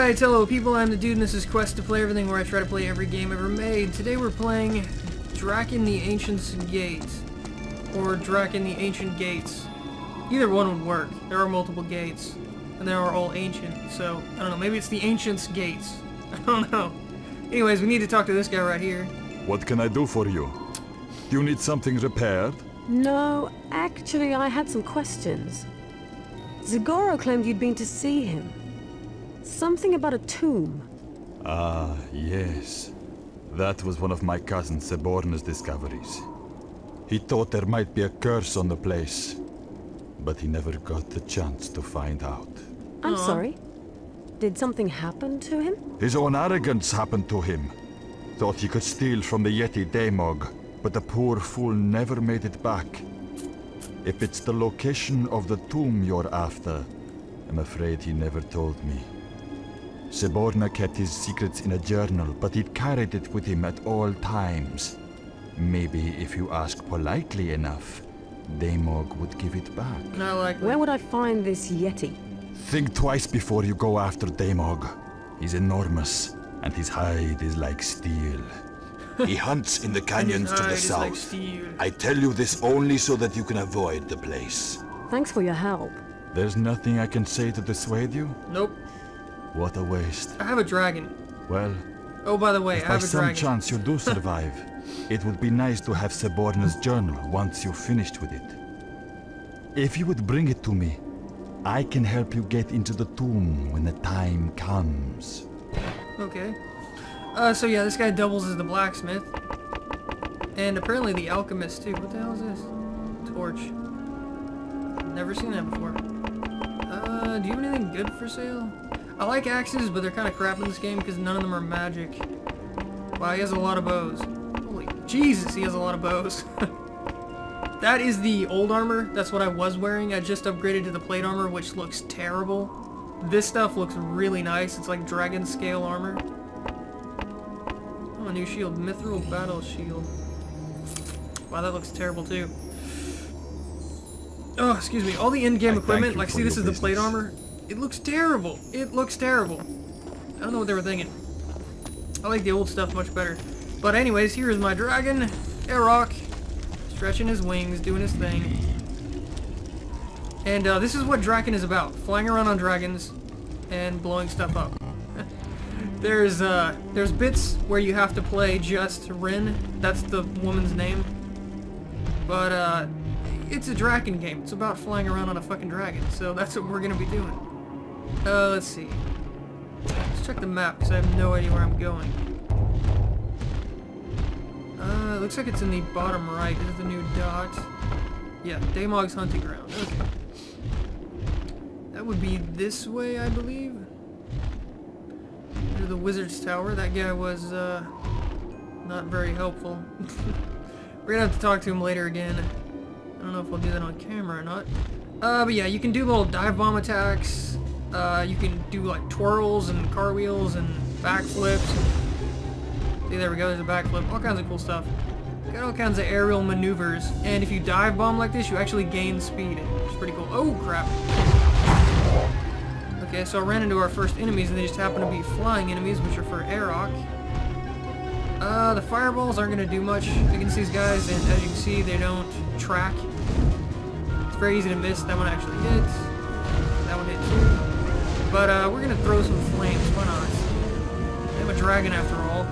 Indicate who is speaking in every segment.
Speaker 1: Alright, hello people, I'm the dude and this is Quest to Play Everything, where I try to play every game ever made. Today we're playing Drakan the Ancient's Gate, or Drakan the Ancient Gates. Either one would work. There are multiple gates, and they are all ancient, so, I don't know, maybe it's the Ancient's Gates. I don't know. Anyways, we need to talk to this guy right here.
Speaker 2: What can I do for you? Do you need something repaired?
Speaker 3: No, actually I had some questions. Zagoro claimed you'd been to see him. Something about a tomb.
Speaker 2: Ah, yes. That was one of my cousin Seborna's discoveries. He thought there might be a curse on the place, but he never got the chance to find out.
Speaker 3: I'm sorry? Did something happen to him?
Speaker 2: His own arrogance happened to him. Thought he could steal from the yeti Daemog, but the poor fool never made it back. If it's the location of the tomb you're after, I'm afraid he never told me. Seborna kept his secrets in a journal, but he'd carried it with him at all times. Maybe if you ask politely enough, Daemog would give it back.
Speaker 1: Not likely.
Speaker 3: Where would I find this yeti?
Speaker 2: Think twice before you go after Daemog. He's enormous, and his hide is like steel. He hunts in the canyons to the south.
Speaker 1: Like steel.
Speaker 2: I tell you this only so that you can avoid the place.
Speaker 3: Thanks for your help.
Speaker 2: There's nothing I can say to dissuade you?
Speaker 1: Nope.
Speaker 2: What a waste.
Speaker 1: I have a dragon.
Speaker 2: Well,
Speaker 1: Oh, by the way,
Speaker 2: if
Speaker 1: I
Speaker 2: by
Speaker 1: have a
Speaker 2: some
Speaker 1: dragon.
Speaker 2: chance you do survive, it would be nice to have Seborna's journal once you're finished with it. If you would bring it to me, I can help you get into the tomb when the time comes.
Speaker 1: Okay. So yeah, this guy doubles as the blacksmith. And apparently the alchemist too. What the hell is this? Torch. Never seen that before. Do you have anything good for sale? I like axes, but they're kind of crap in this game because none of them are magic. Wow, he has a lot of bows. Holy Jesus, he has a lot of bows. That is the old armor. That's what I was wearing. I just upgraded to the plate armor, which looks terrible. This stuff looks really nice. It's like dragon scale armor. Oh, a new shield. Mithril battle shield. Wow, that looks terrible too. Oh, excuse me. All the in-game equipment, like see this is the plate armor. It looks terrible. It looks terrible. I don't know what they were thinking. I like the old stuff much better. But anyways, here is my dragon, Arok, stretching his wings, doing his thing. And this is what Drakan is about. Flying around on dragons and blowing stuff up. There's bits where you have to play just Rin. That's the woman's name. But it's a Drakan game. It's about flying around on a fucking dragon. So that's what we're gonna be doing. Let's see. Let's check the map because I have no idea where I'm going. It looks like it's in the bottom right. This is the new dot. Yeah, Daemog's hunting ground. Okay. That would be this way, I believe. Near the wizard's tower. That guy was not very helpful. We're gonna have to talk to him later again. I don't know if we'll do that on camera or not. But yeah, you can do little dive bomb attacks. You can do like twirls and cartwheels and backflips. See, there we go, there's a backflip. All kinds of cool stuff. Got all kinds of aerial maneuvers. And if you dive bomb like this, you actually gain speed, which is pretty cool. Oh, crap. Okay, so I ran into our first enemies, and they just happen to be flying enemies, which are for Arok. The fireballs aren't going to do much against these guys, and as you can see, they don't track. It's very easy to miss. That one actually hits. That one hit too. But we're going to throw some flames. Why not? I have a dragon after all.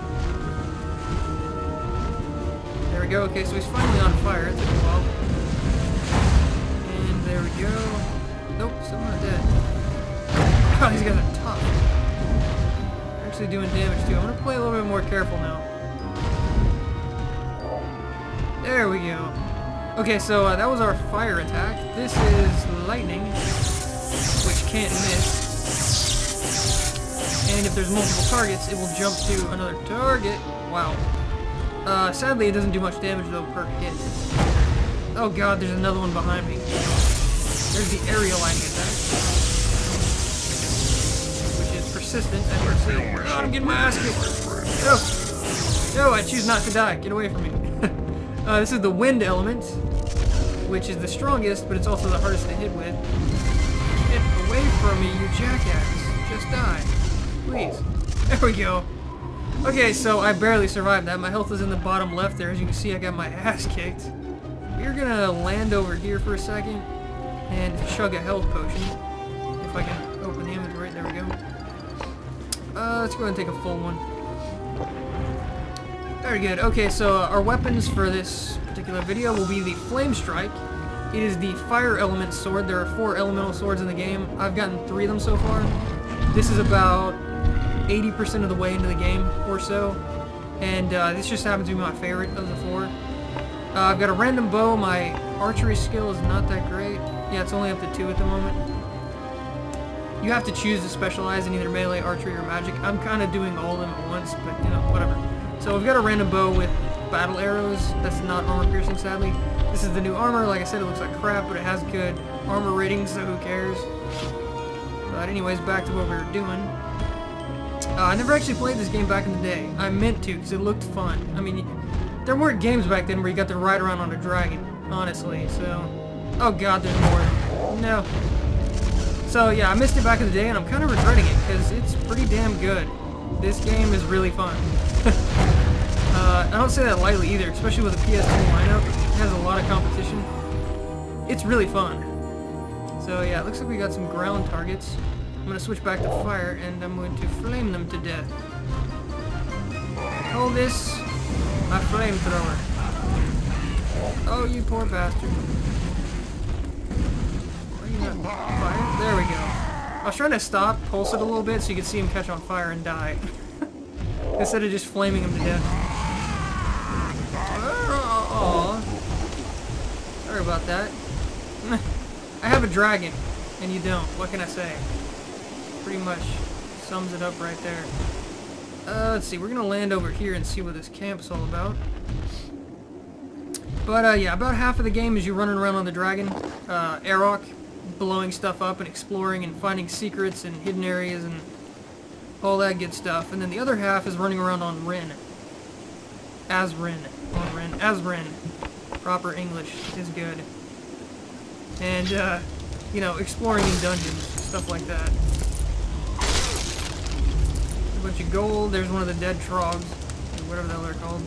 Speaker 1: There we go. Okay, so he's finally on fire. It took a while. And there we go. Nope, still not dead. God, these guys are tough. They're actually doing damage too. I'm going to play a little bit more careful now. There we go. Okay, so that was our fire attack. This is lightning, which can't miss. And if there's multiple targets, it will jump to another target. Wow. Sadly, it doesn't do much damage though per hit. Oh god, there's another one behind me. There's the aerial lightning attack, which is persistent, as we're seeing. Oh, I'm getting my ass kicked. No, I choose not to die. Get away from me. This is the wind element, which is the strongest, but it's also the hardest to hit with. Get away from me, you jackass. Just die. please. There we go. Okay, so I barely survived that. My health is in the bottom left there. As you can see, I got my ass kicked. We're gonna land over here for a second and chug a health potion. If I can open the inventory. There we go. Let's go ahead and take a full one. Very good. Okay, so our weapons for this particular video will be the Flame Strike. It is the fire element sword. There are 4 elemental swords in the game. I've gotten 3 of them so far. This is about 80% of the way into the game or so. And this just happens to be my favorite of the 4. I've got a random bow. My archery skill is not that great. Yeah, it's only up to 2 at the moment. You have to choose to specialize in either melee, archery, or magic. I'm kind of doing all of them at once, but you know, whatever. So we've got a random bow with battle arrows. That's not armor piercing, sadly. This is the new armor. Like I said, it looks like crap, but it has good armor ratings, so who cares? But anyways, back to what we were doing. I never actually played this game back in the day. I meant to, because it looked fun. I mean, there weren't games back then where you got to ride around on a dragon, honestly, so... Oh god, there's more. No. So yeah, I missed it back in the day, and I'm kind of regretting it, because it's pretty damn good. This game is really fun. I don't say that lightly either, especially with the PS2 lineup. It has a lot of competition. It's really fun. So yeah, it looks like we got some ground targets. I'm going to switch back to fire, and I'm going to flame them to death. Call this my flamethrower. Oh, you poor bastard. Are you not fire? There we go. I was trying to stop, pulse it a little bit so you could see him catch on fire and die. Instead of just flaming him to death. Aww. Sorry about that. I have a dragon, and you don't. What can I say? Pretty much sums it up right there. Let's see. We're going to land over here and see what this camp's all about. But, yeah, about half of the game is you running around on the dragon. Airlock, blowing stuff up and exploring and finding secrets and hidden areas and all that good stuff. And then the other half is running around on Rin. As Rin. On Rin. As Rin. Proper English is good. And, you know, exploring in dungeons, stuff like that. A bunch of gold. There's one of the dead trogs, or whatever the hell they're called.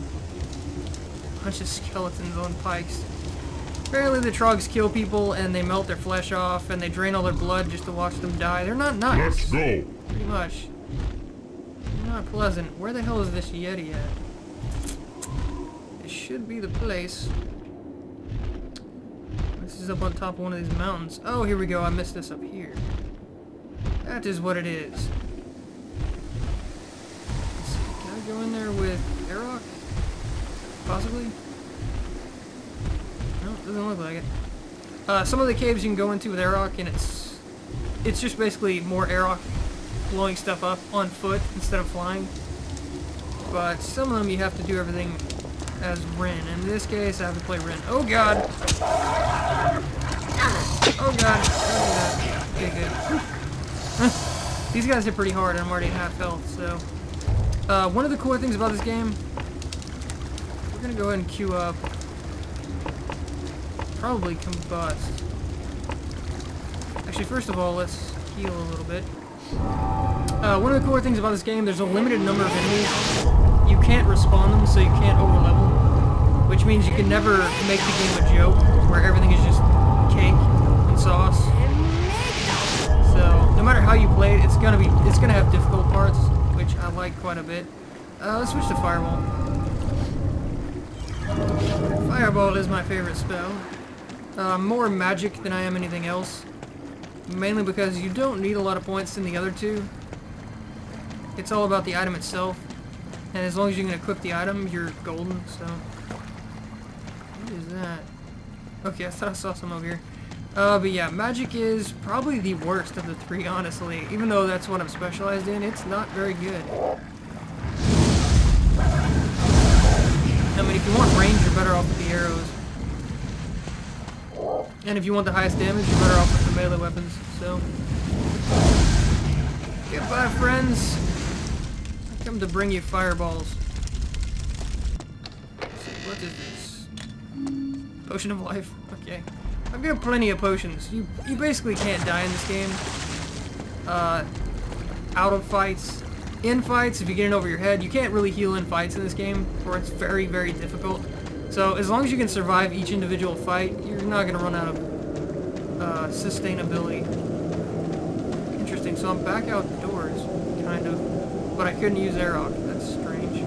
Speaker 1: A bunch of skeletons on pikes. Apparently the trogs kill people and they melt their flesh off and they drain all their blood just to watch them die. They're not nice.
Speaker 2: Let's go.
Speaker 1: Pretty much. They're not pleasant. Where the hell is this yeti at? It should be the place. This is up on top of one of these mountains. Oh, here we go. I missed this up here. That is what it is. Let's see. Can I go in there with Airlock? Possibly? No, it doesn't look like it. Some of the caves you can go into with Airlock, and it's just basically more Airlock blowing stuff up on foot instead of flying. But some of them you have to do everything as Rin. In this case, I have to play Rin. Oh god! Oh god! Okay, good. These guys hit pretty hard, and I'm already at half health, so... one of the cool things about this game... We're gonna go ahead and queue up... Probably Combust. Actually, first of all, let's heal a little bit. One of the cooler things about this game, there's a limited number of enemies. You can't respawn them, so you can't overlevel. Which means you can never make the game a joke, where everything is just cake and sauce. So, no matter how you play it, it's gonna have difficult parts, which I like quite a bit. Let's switch to Fireball. Fireball is my favorite spell. More magic than I am anything else. Mainly because you don't need a lot of points in the other two. It's all about the item itself. And as long as you can equip the item, you're golden, so... What is that? Okay, I thought I saw some over here. But yeah, magic is probably the worst of the 3, honestly. Even though that's what I'm specialized in, it's not very good. I mean, if you want range, you're better off with the arrows. And if you want the highest damage, you're better off with the melee weapons, so... Goodbye, friends! I come to bring you fireballs. Let's see, what is this? Potion of life? Okay. I've got plenty of potions. You basically can't die in this game. Out of fights, in fights, if you get in over your head, you can't really heal in fights in this game, or it's very, very difficult. So as long as you can survive each individual fight, you're not going to run out of sustainability. Interesting, so I'm back outdoors, kind of, but I couldn't use Airlock. That's strange.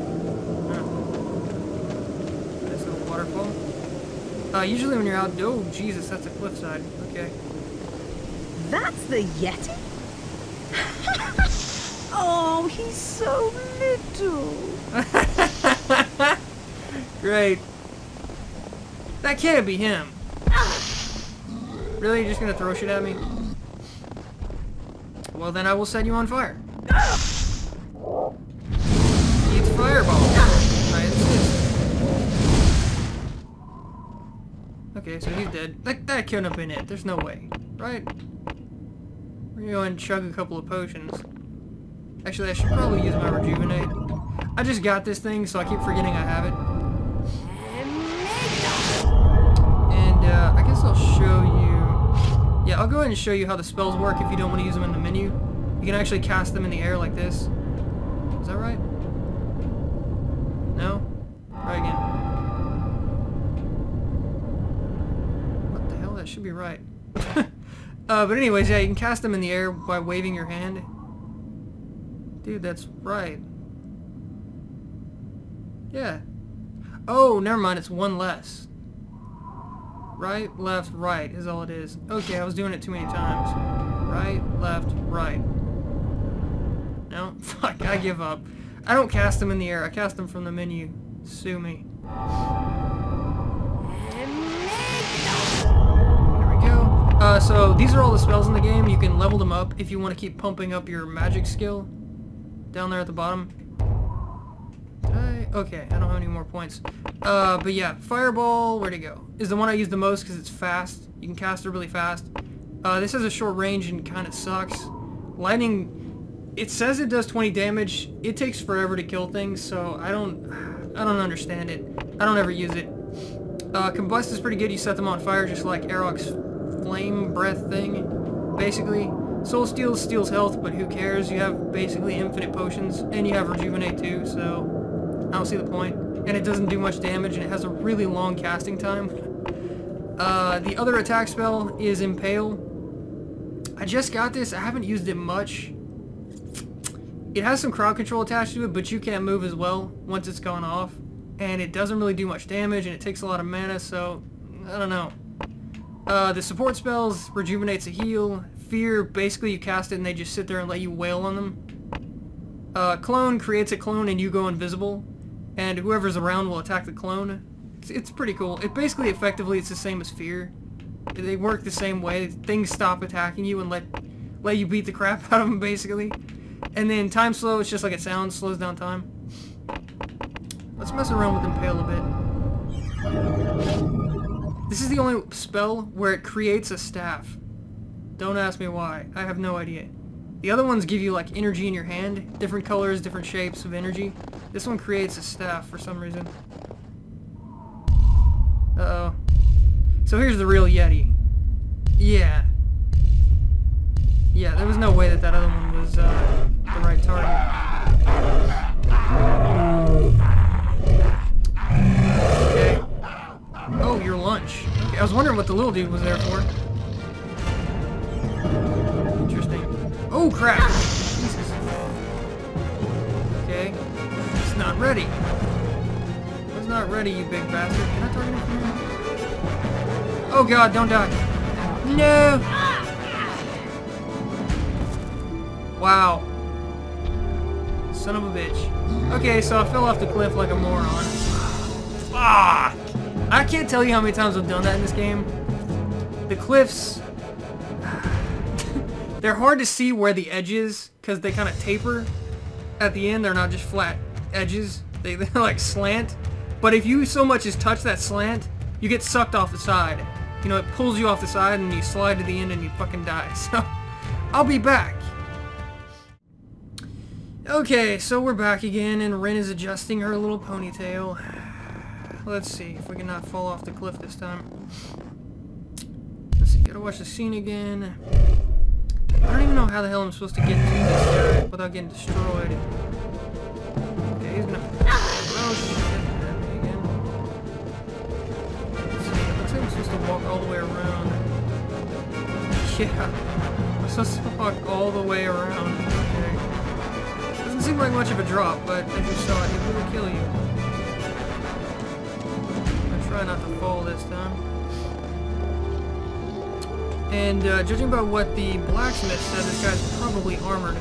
Speaker 1: Nice little waterfall. Usually when you're out, oh Jesus, that's a cliffside. Okay.
Speaker 4: That's the Yeti? Oh, he's so little.
Speaker 1: Great. That can't be him. Really? You're just gonna throw shit at me? Well, then I will set you on fire. It's fireball. I insist. Okay, so he's dead. That couldn't have been it. There's no way. Right? We're gonna go and chug a couple of potions. Actually, I should probably use my rejuvenate. I just got this thing, so I keep forgetting I have it. And I guess I'll show you... Yeah, I'll go ahead and show you how the spells work if you don't want to use them in the menu. You can actually cast them in the air like this. Is that right? No? Try again. What the hell? That should be right. But anyways, yeah, you can cast them in the air by waving your hand. Dude, that's right. Yeah. Oh, never mind, it's one less. Right, left, right is all it is. Okay, I was doing it too many times. Right, left, right. No? Fuck, I give up. I don't cast them in the air, I cast them from the menu. Sue me. So these are all the spells in the game. You can level them up if you want to keep pumping up your magic skill. Down there at the bottom. Okay, I don't have any more points. But yeah, Fireball, where'd it go? Is the one I use the most because it's fast. You can cast it really fast. This has a short range and kind of sucks. Lightning, it says it does 20 damage. It takes forever to kill things, so I don't understand it. I don't ever use it. Combust is pretty good. You set them on fire just like Aerok's flame breath thing, basically. Soul Steal steals health, but who cares? You have basically infinite potions, and you have Rejuvenate too, so I don't see the point. And it doesn't do much damage, and it has a really long casting time. The other attack spell is Impale. I just got this. I haven't used it much. It has some crowd control attached to it, but you can't move as well once it's gone off. And it doesn't really do much damage, and it takes a lot of mana, so I don't know. The support spells rejuvenates a heal. Fear, basically you cast it and they just sit there and let you wail on them. Clone creates a clone and you go invisible, and whoever's around will attack the clone. It's pretty cool. It basically, effectively, it's the same as Fear. They work the same way. Things stop attacking you and let you beat the crap out of them, basically. And then Time Slow, it's just like it sounds, slows down time. Let's mess around with Impale a bit. This is the only spell where it creates a staff. Don't ask me why. I have no idea. The other ones give you like energy in your hand. Different colors, different shapes of energy. This one creates a staff for some reason. Uh-oh. So here's the real Yeti. Yeah. Yeah, there was no way that that other one was the right target. Okay. Oh, your lunch. Okay, I was wondering what the little dude was there for. Interesting. Oh, crap! Jesus. Okay. It's not ready. It's not ready, you big bastard. Can I target him from here? Oh god, don't die. No! Wow. Son of a bitch. Okay, so I fell off the cliff like a moron. Fuck! I can't tell you how many times I've done that in this game. The cliffs... they're hard to see where the edge is, because they kind of taper. At the end, they're not just flat edges. They're like slant. But if you so much as touch that slant, you get sucked off the side. You know, it pulls you off the side, and you slide to the end, and you fucking die. So, I'll be back. Okay, so we're back again, and Rin is adjusting her little ponytail. Let's see if we can not fall off the cliff this time. Let's see, gotta watch the scene again. I don't even even know how the hell I'm supposed to get to this guy without getting destroyed. Okay, he's gonna... Oh shit, hit me again. Let's see, it looks like I'm supposed to walk all the way around. Yeah, I'm supposed to walk all the way around. Okay. Doesn't seem like much of a drop, but as you saw, it will kill you. I'll try not to fall this time. And judging by what the blacksmith said, this guy's probably armored.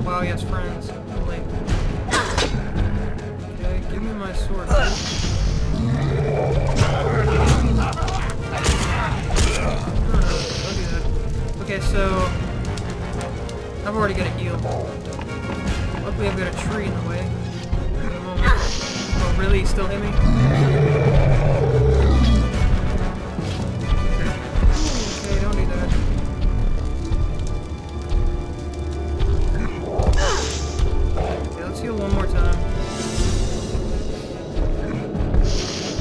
Speaker 1: Wow, he has friends. Really. Okay, give me my sword. No, don't do that. Okay, so I've already got a heal. Luckily, I've got a tree in the way. Wait a moment. Oh, really? He still hit me? One more time.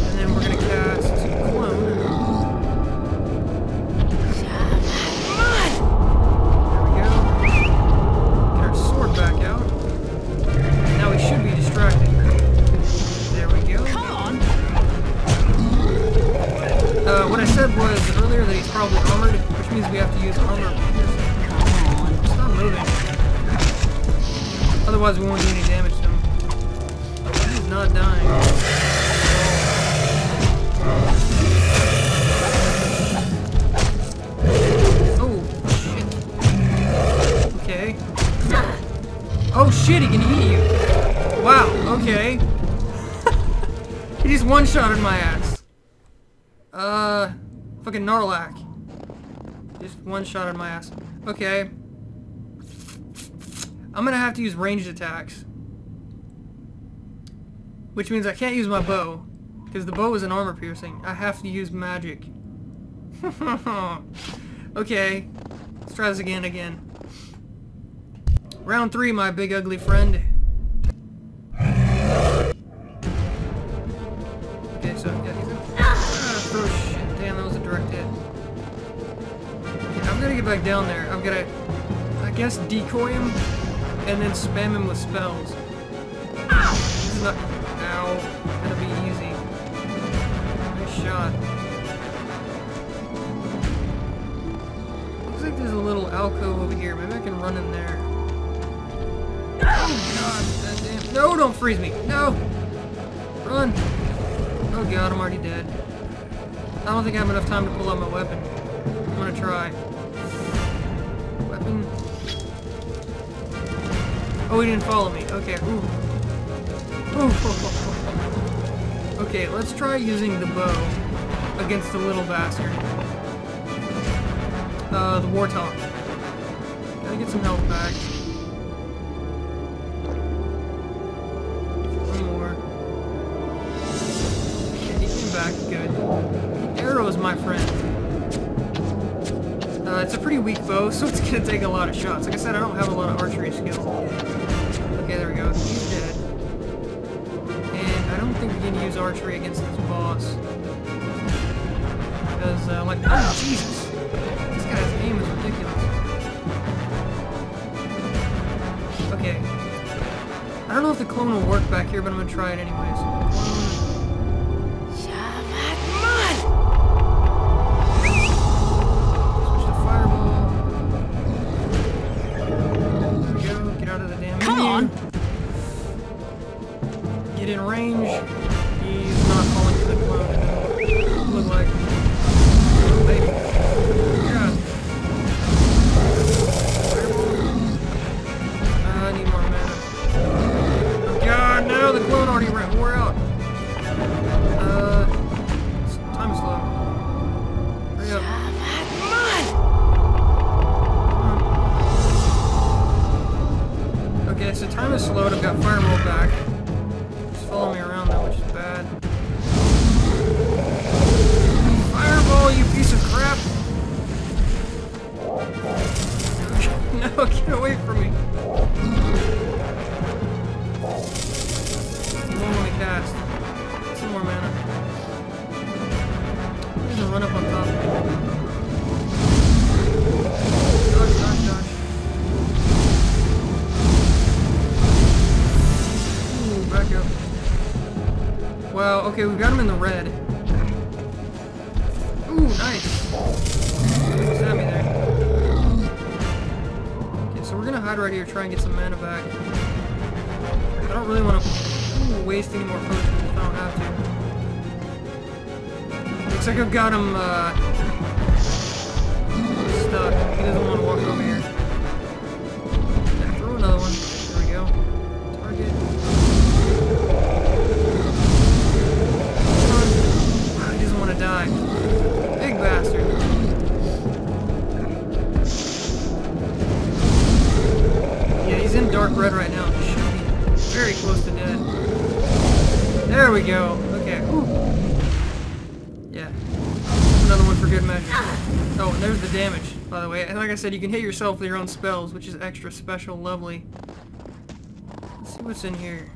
Speaker 1: And then we're gonna cast Clone. There we go. Get our sword back out. Now we should be distracted. There we go.
Speaker 4: Come on.
Speaker 1: What I said was earlier that he's probably armored, which means we have to use armor.
Speaker 4: Come on.
Speaker 1: Stop moving. Otherwise we won't do any damage to him. He's not dying. Oh, shit. Okay. Oh shit, he can eat you. Wow, okay. He just one-shotted my ass. Fucking Narlac. Just one-shotted my ass. Okay. I'm gonna have to use ranged attacks. Which means I can't use my bow. Because the bow is an armor piercing. I have to use magic. Okay. Let's try this again. Round 3, my big ugly friend. Okay, so yeah, he's gonna throw shit. Damn, that was a direct hit. Okay, I've gotta get back down there. I've gotta, I guess, decoy him. And then spam him with spells. This is not... Ow. It's gonna be easy. Nice shot. Looks like there's a little alcove over here. Maybe I can run in there. Oh god, that damn... No, don't freeze me! No! Run! Oh god, I'm already dead. I don't think I have enough time to pull out my weapon. I'm gonna try. Weapon... Oh, he didn't follow me. Okay. Ooh. Ooh. Okay, let's try using the bow against the little bastard. The Wartox. Gotta get some health back. One more. Okay, he came back. Good. Arrows, my friend. It's a pretty weak bow, so it's gonna take a lot of shots. Like I said, I don't have a lot of archery skills. Okay, there we go. He's dead. And I don't think we can use archery against this boss. Because, like, oh, Jesus! This guy's aim is ridiculous. Okay. I don't know if the clone will work back here, but I'm gonna try it anyways. Get in range. He's not falling to the clone. Look like. Oh, baby. God. I need more mana. Oh god, no, the clone already wore out. Okay, we've got him in the red. Ooh, nice. Stab me there. Okay, so we're gonna hide right here, try and get some mana back. I don't really want to waste any more potions if I don't have to. Looks like I've got him stuck. He doesn't want to walk over here. Yeah, throw another one. There we go. Target. Come on. He doesn't want to die. Big bastard. Yeah, he's in dark red right now. He should be very close to dead. There we go. Okay. Ooh. Yeah. Another one for good measure. Oh, and there's the damage, by the way. And like I said, you can hit yourself with your own spells, which is extra special, lovely. Let's see what's in here.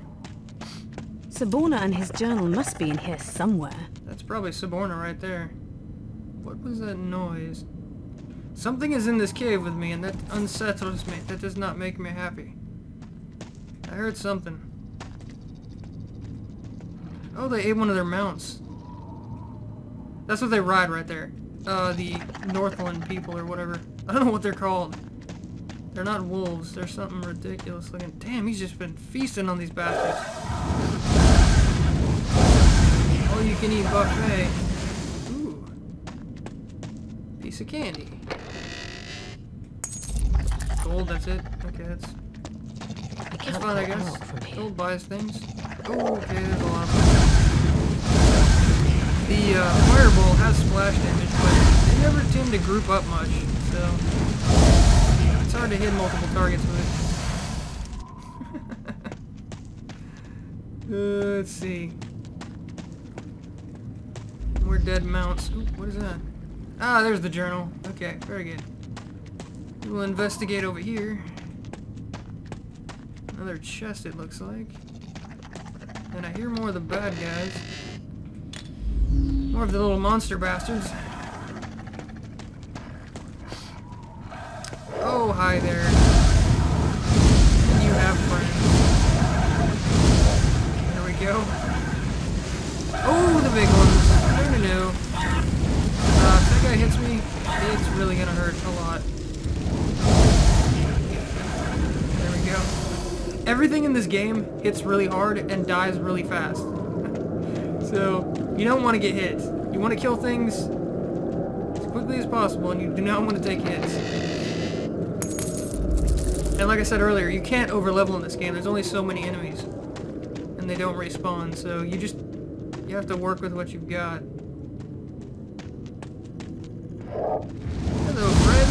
Speaker 3: Saborna and his journal must be in here somewhere.
Speaker 1: That's probably Saborna right there. What was that noise? Something is in this cave with me, and that unsettles me. That does not make me happy. I heard something. Oh, they ate one of their mounts. That's what they ride right there. The Northland people or whatever. I don't know what they're called. They're not wolves. They're something ridiculous looking. Damn, he's just been feasting on these bastards. All you can eat buffet. Ooh. Piece of candy. Gold, that's it. Okay, that's fine, I guess. Gold buys things. Oh, okay, there's a lot of them. The fireball has splash damage, but they never tend to group up much, so it's hard to hit multiple targets with it. Let's see. More dead mounts. Ooh, what is that? Ah, there's the journal. Okay, very good. We'll investigate over here. Another chest, it looks like. And I hear more of the bad guys. More of the little monster bastards. Oh, hi there. You have friends. There we go. Oh, the big ones. No. If that guy hits me, it's really gonna hurt a lot. There we go. Everything in this game hits really hard and dies really fast. So, you don't want to get hit. You want to kill things as quickly as possible, and you do not want to take hits. And like I said earlier, you can't overlevel in this game. There's only so many enemies, and they don't respawn, so you have to work with what you've got. Hello, friend.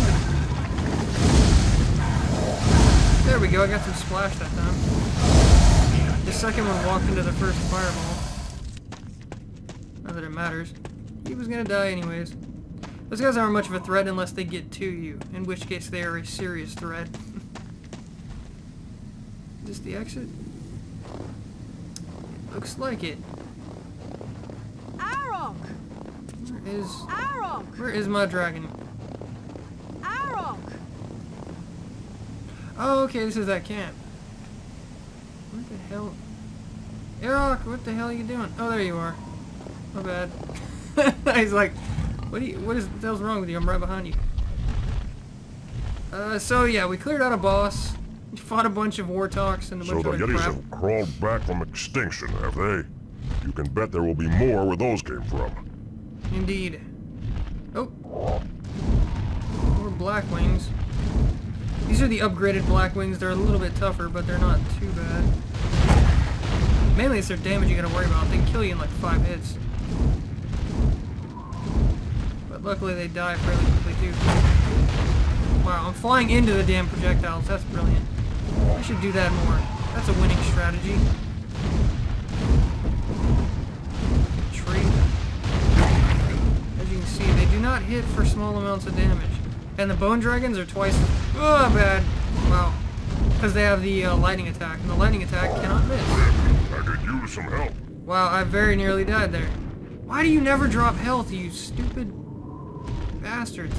Speaker 1: There we go, I got some splash that time. The second one walked into the first fireball. Not that it matters. He was gonna die anyways. Those guys aren't much of a threat unless they get to you, in which case they are a serious threat. Is this the exit? It looks like it.
Speaker 3: Arok!
Speaker 1: Where is my dragon?
Speaker 3: Arok!
Speaker 1: Oh, okay, this is that camp. What the hell? Arok, what the hell are you doing? Oh, there you are. My bad. He's like, what the hell's wrong with you? I'm right behind you. So yeah, we cleared out a boss. We fought a bunch of Wartox and a bunch of
Speaker 5: So the Yetis
Speaker 1: crap.
Speaker 5: have crawled back from extinction, have they? You can bet there will be more where those came from.
Speaker 1: Indeed. Oh. More black wings. These are the upgraded black wings. They're a little bit tougher, but they're not too bad. Mainly it's their damage you gotta worry about. They can kill you in like 5 hits. But luckily they die fairly quickly too. Wow, I'm flying into the damn projectiles. That's brilliant. I should do that more. That's a winning strategy. Tree. As you can see, they do not hit for small amounts of damage. And the bone dragons are twice as bad. Wow. Because they have the lightning attack, and the lightning attack cannot miss.
Speaker 5: I could use some help.
Speaker 1: Wow, I very nearly died there. Why do you never drop health, you stupid bastards?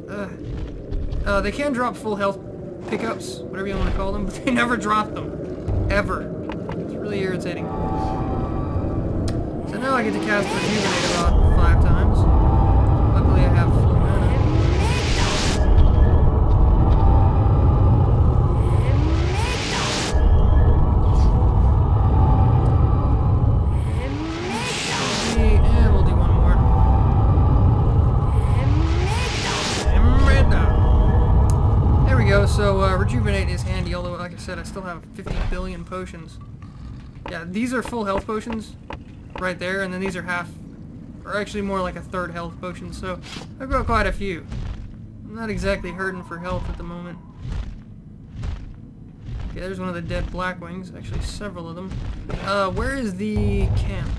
Speaker 1: They can drop full health pickups, whatever you want to call them, but they never drop them. Ever. It's really irritating. Now I get to cast Rejuvenate about 5 times. Luckily I have full mana. And we'll do one more. There we go, so Rejuvenate is handy, although like I said, I still have 50 billion potions. Yeah, these are full health potions right there, and then these are half, or actually more like a third health potion, so I've got quite a few. I'm not exactly hurting for health at the moment. Okay, there's one of the dead Blackwings, actually several of them. Where is the camp?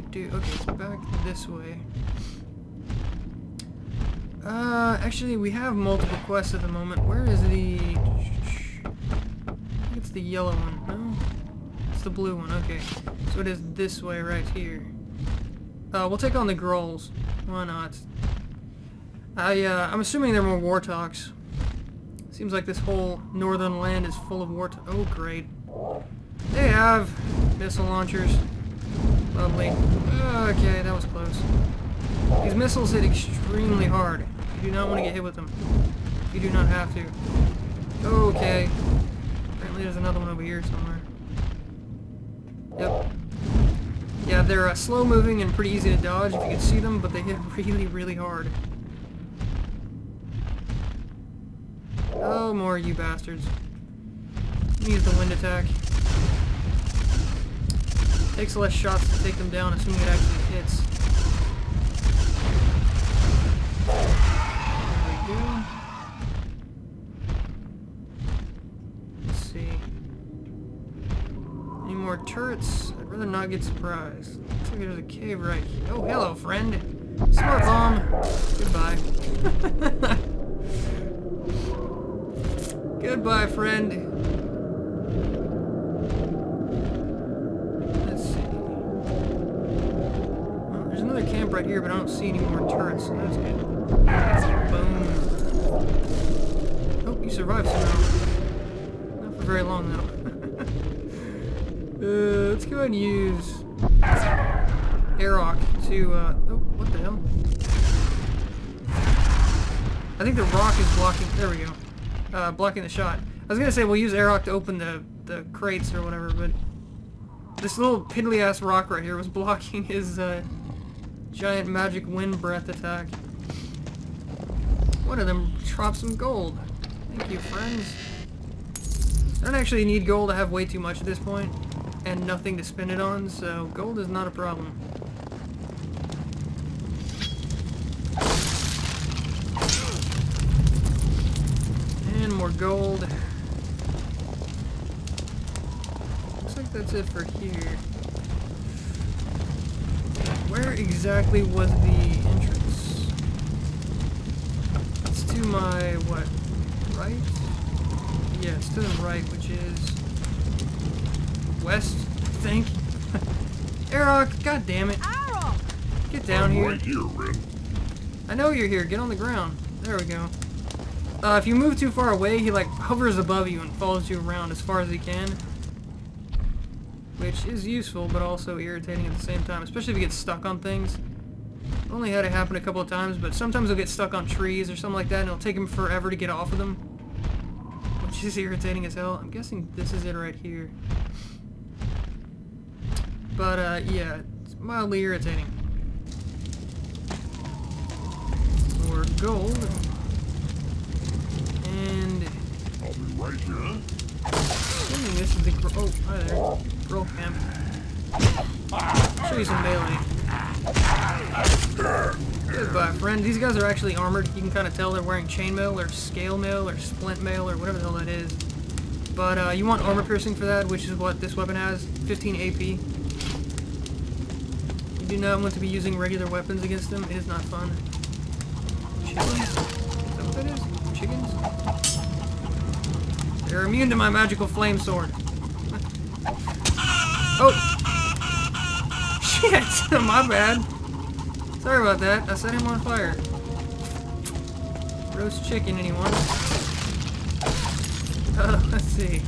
Speaker 1: Okay, it's back this way. Actually, we have multiple quests at the moment. Where is the... I think it's the yellow one, no? It's the blue one, okay. So it is this way right here. We'll take on the Grolls. Why not? I'm assuming they're more Wartox. Seems like this whole northern land is full of Wartox. Oh, great. They have missile launchers. Lovely. Okay, that was close. These missiles hit extremely hard. You do not want to get hit with them. You do not have to. Okay. Apparently there's another one over here somewhere. Yep. Yeah, they're slow moving and pretty easy to dodge if you can see them, but they hit really, really hard. Oh, more of you bastards. Use the wind attack. Takes less shots to take them down, assuming it actually hits. There we go. Let's see. Any more turrets? I'd rather not get surprised. Looks like there's a cave right here. Oh, hello, friend. Smart bomb. Goodbye. Goodbye, friend. Camp right here, but I don't see any more turrets, so that's good. Boom. Oh, you survived somehow. Not for very long, though. Let's go ahead and use Airrock to, oh, what the hell? I think the rock is blocking, there we go. Blocking the shot. I was gonna say we'll use Airrock to open the crates or whatever, but this little piddly-ass rock right here was blocking his, giant magic wind breath attack. One of them dropped some gold. Thank you, friends. I don't actually need gold. I have way too much at this point, and nothing to spend it on, so gold is not a problem. And more gold. Looks like that's it for here. Where exactly was the entrance? It's to my, what, right? Yeah, it's to the right, which is west, I think. Airrock, god damn it. Get down here.
Speaker 5: Right here, Red.
Speaker 1: I know you're here, get on the ground. There we go. If you move too far away, he like hovers above you and follows you around as far as he can. Which is useful, but also irritating at the same time, especially if you get stuck on things. I've only had it happen a couple of times, but sometimes he'll get stuck on trees or something like that, and it'll take him forever to get off of them. Which is irritating as hell. I'm guessing this is it right here. But, yeah, it's mildly irritating. More gold. And...
Speaker 5: I'll be right here.
Speaker 1: Assuming this is the... Oh, hi there. Girl camp. Show you some melee. Goodbye, friend. These guys are actually armored. You can kind of tell they're wearing chainmail or scale mail or splint mail or whatever the hell that is. But you want armor piercing for that, which is what this weapon has. 15 AP. You do not want to be using regular weapons against them. It is not fun. Chickens? Is that what that is? Chickens? They're immune to my magical flame sword. Oh! Shit! My bad. Sorry about that. I set him on fire. Roast chicken, anyone? Let's see.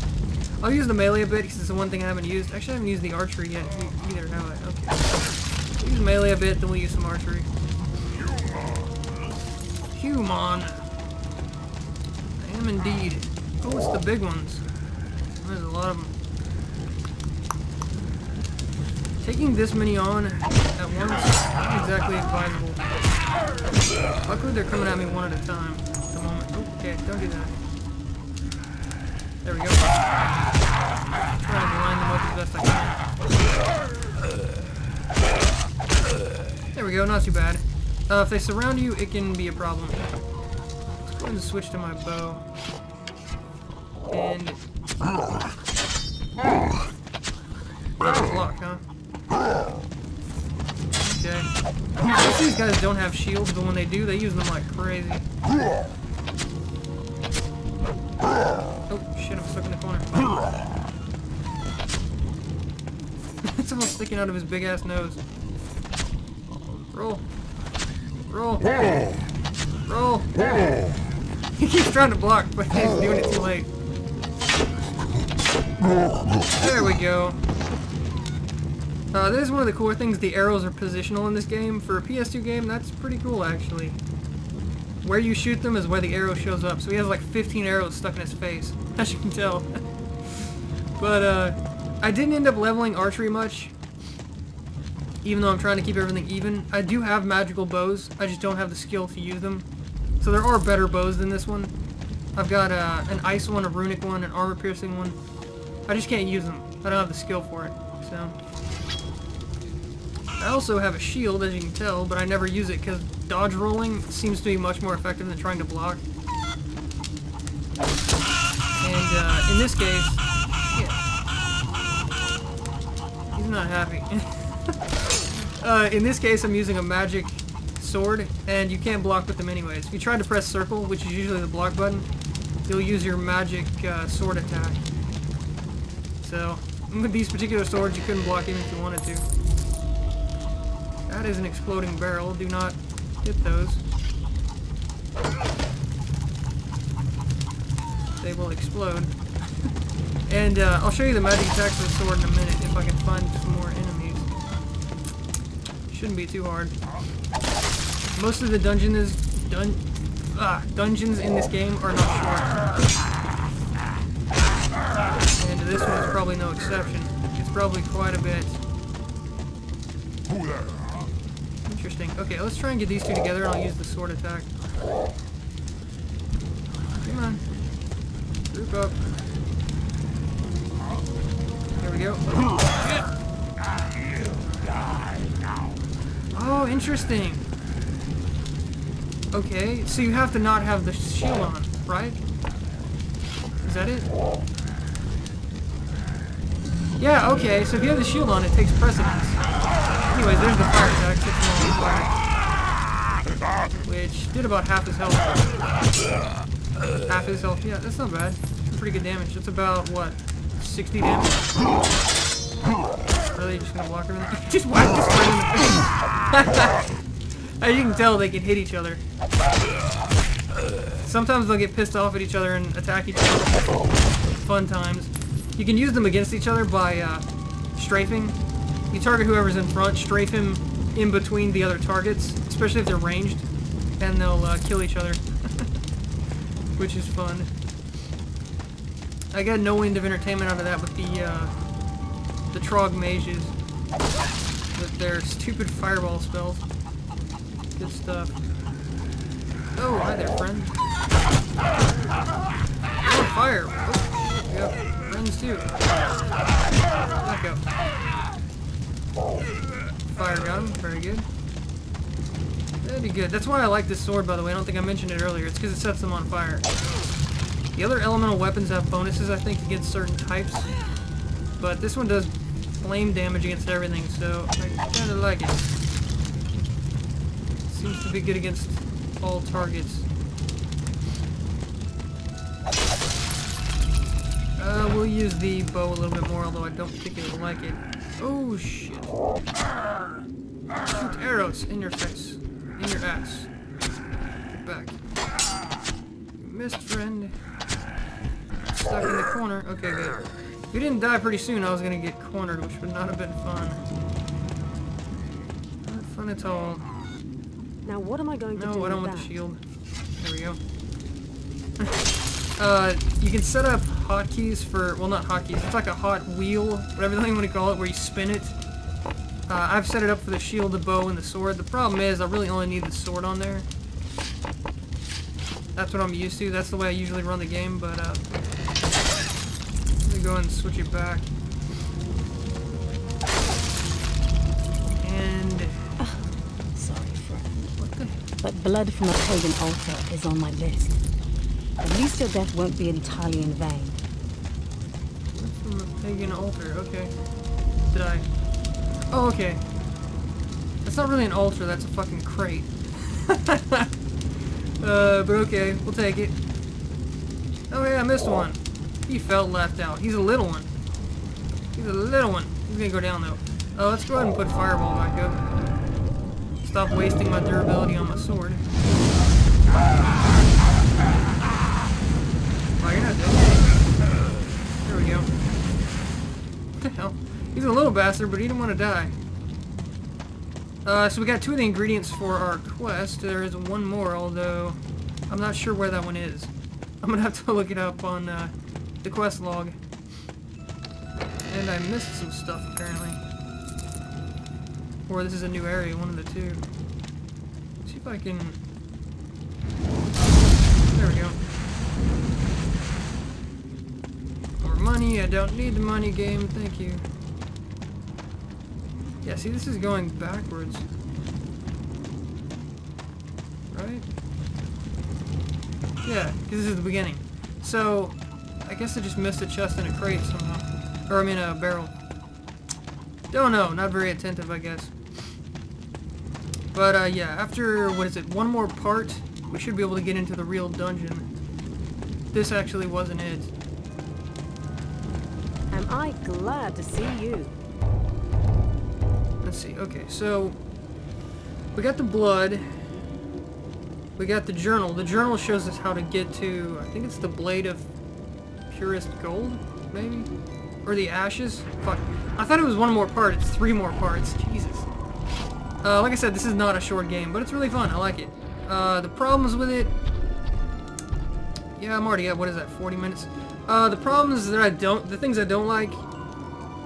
Speaker 1: I'll use the melee a bit because it's the one thing I haven't used. Actually, I haven't used the archery yet either, have I? Okay. Use melee a bit, then we'll use some archery. Human. I am indeed. Oh, it's the big ones. There's a lot of them. Taking this many on at once isn't exactly advisable. Luckily, they're coming at me one at a time at the moment. Oh, okay, don't do that. There we go. Trying to line them up as best I can. There we go, not too bad. If they surround you, it can be a problem. Let's go ahead and switch to my bow. And... That's a block, huh? Okay. Most of these guys don't have shields, but when they do, they use them like crazy. Oh, shit, I'm stuck in the corner. It's almost sticking out of his big-ass nose. Roll. Roll. Roll. He keeps trying to block, but he's doing it too late. There we go. This is one of the cooler things. The arrows are positional in this game. For a PS2 game, that's pretty cool, actually. Where you shoot them is where the arrow shows up. So he has like 15 arrows stuck in his face, as you can tell. But, I didn't end up leveling archery much, even though I'm trying to keep everything even. I do have magical bows. I just don't have the skill to use them. So there are better bows than this one. I've got an ice one, a runic one, an armor-piercing one. I just can't use them. I don't have the skill for it, so... I also have a shield, as you can tell, but I never use it because dodge rolling seems to be much more effective than trying to block. And in this case, yeah, he's not happy. In this case, I'm using a magic sword, and you can't block with them anyways. If you try to press circle, which is usually the block button, you'll use your magic sword attack. So, with these particular swords, you couldn't block even if you wanted to. That is an exploding barrel. Do not hit those. They will explode. And I'll show you the magic attacks of the sword in a minute if I can find some more enemies. Shouldn't be too hard. Most of the dungeons in this game are not short. And this one is probably no exception. It's probably quite a bit. Interesting. Okay, let's try and get these two together and I'll use the sword attack. Come on. Group up. There we go. Oh, interesting. Okay, so you have to not have the shield on, right? Is that it? Yeah, okay, so if you have the shield on, it takes precedence. Anyways, there's the fire attack, 6 fire, which did about half his health. Half his health, yeah, that's not bad. That's pretty good damage. That's about, what, 60 damage? Really, just gonna block everything? Just whack this friend in the face! As you can tell, they can hit each other. Sometimes they'll get pissed off at each other and attack each other. Fun times. You can use them against each other by strafing. You target whoever's in front, strafe him in between the other targets, especially if they're ranged, and they'll kill each other, which is fun. I got no end of entertainment out of that with the Trog mages, with their stupid fireball spells. Good stuff. Oh, hi there, friend. Oh, fire! Oh, we got friends too. Back up. Fire got him. Very good. That'd be good. That's why I like this sword, by the way. I don't think I mentioned it earlier. It's because it sets them on fire. The other elemental weapons have bonuses, I think, against certain types. But this one does flame damage against everything, so I kind of like it. Seems to be good against all targets. We'll use the bow a little bit more, although I don't particularly like it. Oh, shit. Shoot arrows in your face. In your ass. Get back. You missed, friend. Stuck in the corner. Okay, good. If we didn't die pretty soon, I was gonna get cornered, which would not have been fun. Not fun at all.
Speaker 3: Now what am I going to do
Speaker 1: No, I don't
Speaker 3: with
Speaker 1: want
Speaker 3: that?
Speaker 1: the shield. There we go. You can set up hotkeys for, well, not hotkeys, it's like a hot wheel, whatever the hell you want to call it, where you spin it. I've set it up for the shield, the bow, and the sword. The problem is I really only need the sword on there. That's what I'm used to. That's the way I usually run the game, but let me go ahead and switch it back. And...
Speaker 4: Sorry, friend.
Speaker 1: what the...
Speaker 4: But blood from a pagan altar is on my list. At least your death won't be entirely in vain.
Speaker 1: From the pagan altar, okay. Did I... oh, okay. That's not really an altar, that's a fucking crate. But okay, we'll take it. Oh yeah, I missed one. He felt left out. He's a little one. He's a little one. He's gonna go down though. Oh, let's go ahead and put fireball back up. Stop wasting my durability on my sword. Oh, you're not dead. There we go. What the hell? He's a little bastard, but he didn't want to die. So we got 2 of the ingredients for our quest. There is one more, although I'm not sure where that one is. I'm gonna have to look it up on the quest log. And I missed some stuff apparently. Or this is a new area, one of the two. Let's see if I can... there we go. More money. I don't need the money, game. Thank you. Yeah, see, this is going backwards. Right? Yeah, because this is the beginning. So, I guess I just missed a chest in a crate somehow. Or, I mean, a barrel. Don't know. Not very attentive, I guess. But, yeah, after, what is it, one more part, we should be able to get into the real dungeon. This actually wasn't it.
Speaker 3: Am I glad to see you?
Speaker 1: Let's see, okay, so we got the blood, we got the journal. The journal shows us how to get to, I think it's the blade of purest gold, maybe? Or the ashes? Fuck. I thought it was one more part, it's 3 more parts, Jesus. Like I said, this is not a short game, but it's really fun, I like it. The problems with it, yeah, I'm already at, what is that, 40 minutes? The problems that the things I don't like,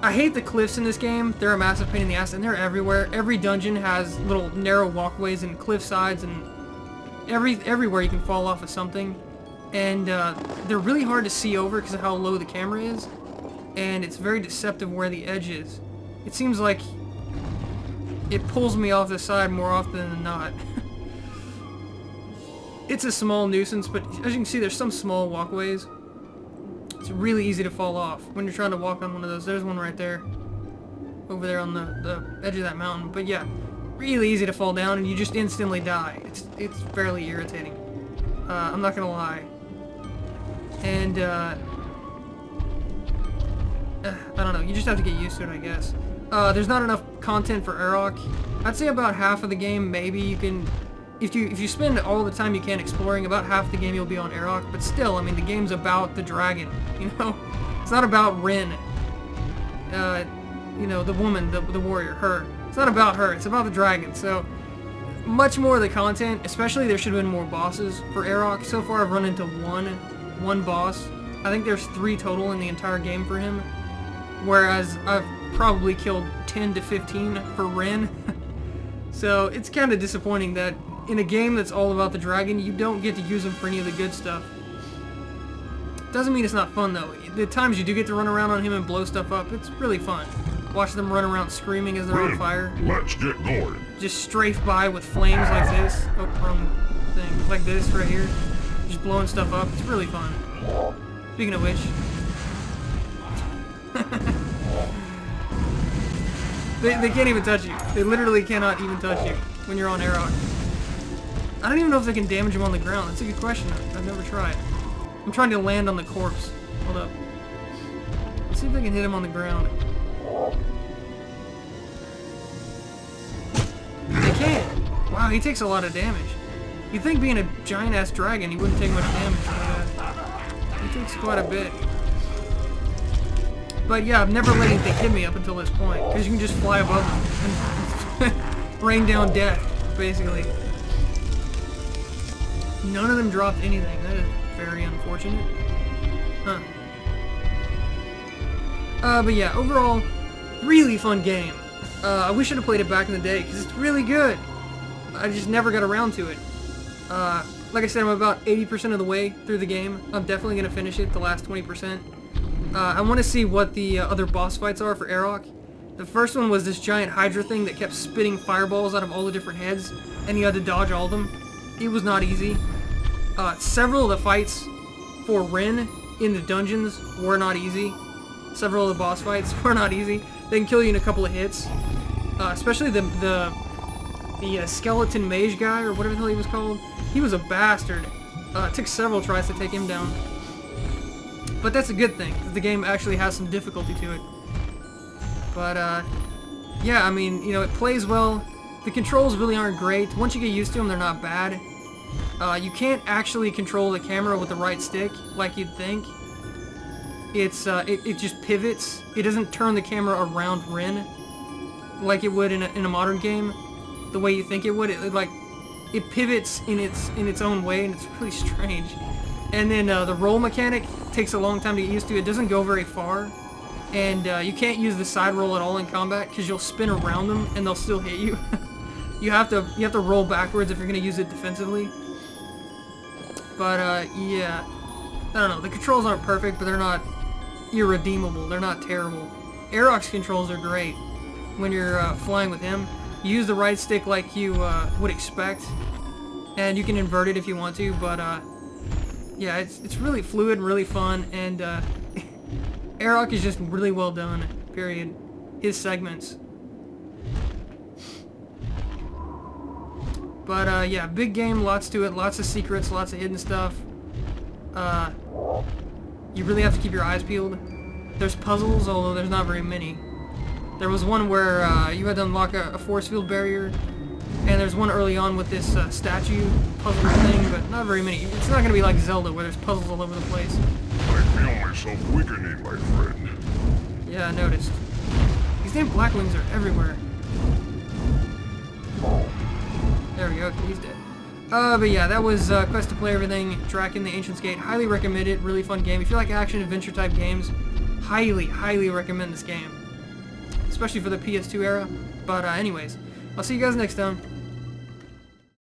Speaker 1: I hate the cliffs in this game. They're a massive pain in the ass, and they're everywhere. Every dungeon has little narrow walkways and cliff sides, and everywhere you can fall off of something. And they're really hard to see over because of how low the camera is, and it's very deceptive where the edge is. It seems like it pulls me off the side more often than not. It's a small nuisance, but as you can see, there's some small walkways. It's really easy to fall off when you're trying to walk on one of those. There's one right there. Over there on the edge of that mountain. But yeah, really easy to fall down and you just instantly die. It's fairly irritating. I'm not gonna lie. And, I don't know, you just have to get used to it, I guess. There's not enough content for Arok. I'd say about half of the game, maybe you can... If you spend all the time you can exploring, about half the game you'll be on Arok, but still, I mean, the game's about the dragon, you know? It's not about Rin. You know, the woman, the warrior, her. It's not about her, it's about the dragon, so... Much more of the content, especially there should have been more bosses for Arok. So far I've run into one boss. I think there's 3 total in the entire game for him. Whereas I've probably killed 10 to 15 for Rin. So it's kind of disappointing that in a game that's all about the dragon, you don't get to use him for any of the good stuff. Doesn't mean it's not fun though. The times you do get to run around on him and blow stuff up, it's really fun. Watch them run around screaming as they're on fire.
Speaker 5: Let's get going.
Speaker 1: Just strafe by with flames like this. Oh, wrong thing. Like this right here. Just blowing stuff up. It's really fun. Speaking of which. They can't even touch you. They literally cannot even touch you when you're on Arok. I don't even know if they can damage him on the ground. That's a good question. I've never tried. I'm trying to land on the corpse. Hold up. Let's see if I can hit him on the ground. They can't. Wow, he takes a lot of damage. You'd think being a giant-ass dragon, he wouldn't take much damage, but he takes quite a bit. But yeah, I've never let anything hit me up until this point, because you can just fly above them and rain down death, basically. None of them dropped anything. That is very unfortunate. Huh. But yeah, overall, really fun game. I wish I'd have played it back in the day, because it's really good. I just never got around to it. Like I said, I'm about 80% of the way through the game. I'm definitely going to finish it, the last 20%. I want to see what the other boss fights are for Arok. The first one was this giant Hydra thing that kept spitting fireballs out of all the different heads, and you had to dodge all of them. It was not easy. Several of the fights for Rin in the dungeons were not easy. Several of the boss fights were not easy. They can kill you in a couple of hits. Especially the skeleton mage guy, or whatever the hell he was called. He was a bastard. It took several tries to take him down. But that's a good thing, because the game actually has some difficulty to it. But, yeah, I mean, you know, it plays well. The controls really aren't great. Once you get used to them, they're not bad. You can't actually control the camera with the right stick, like you'd think. It just pivots. It doesn't turn the camera around Rin, like it would in a modern game, the way you think it would. It pivots in its own way, and it's really strange. And then the roll mechanic takes a long time to get used to. It doesn't go very far, and you can't use the side roll at all in combat because you'll spin around them and they'll still hit you. you have to roll backwards if you're gonna use it defensively. But yeah, I don't know. The controls aren't perfect, but they're not irredeemable. They're not terrible. Arok's controls are great when you're flying with him. You use the right stick like you would expect, and you can invert it if you want to, but yeah, it's really fluid, really fun, and Arok is just really well done, period. His segments. But yeah, big game, lots to it, lots of secrets, lots of hidden stuff. You really have to keep your eyes peeled. There's puzzles, although there's not very many. There was one where you had to unlock a force field barrier, and there's one early on with this statue puzzle thing, but not very many. It's not going to be like Zelda, where there's puzzles all over the place.
Speaker 5: I feel myself weakening, my friend.
Speaker 1: Yeah, I noticed. These damn blackwings are everywhere. There we go, okay, he's dead. But yeah, that was Quest to Play Everything, Drakan the Ancient's Gate. Highly recommend it, really fun game. If you like action-adventure type games, highly, highly recommend this game. Especially for the PS2 era. But anyways, I'll see you guys next time.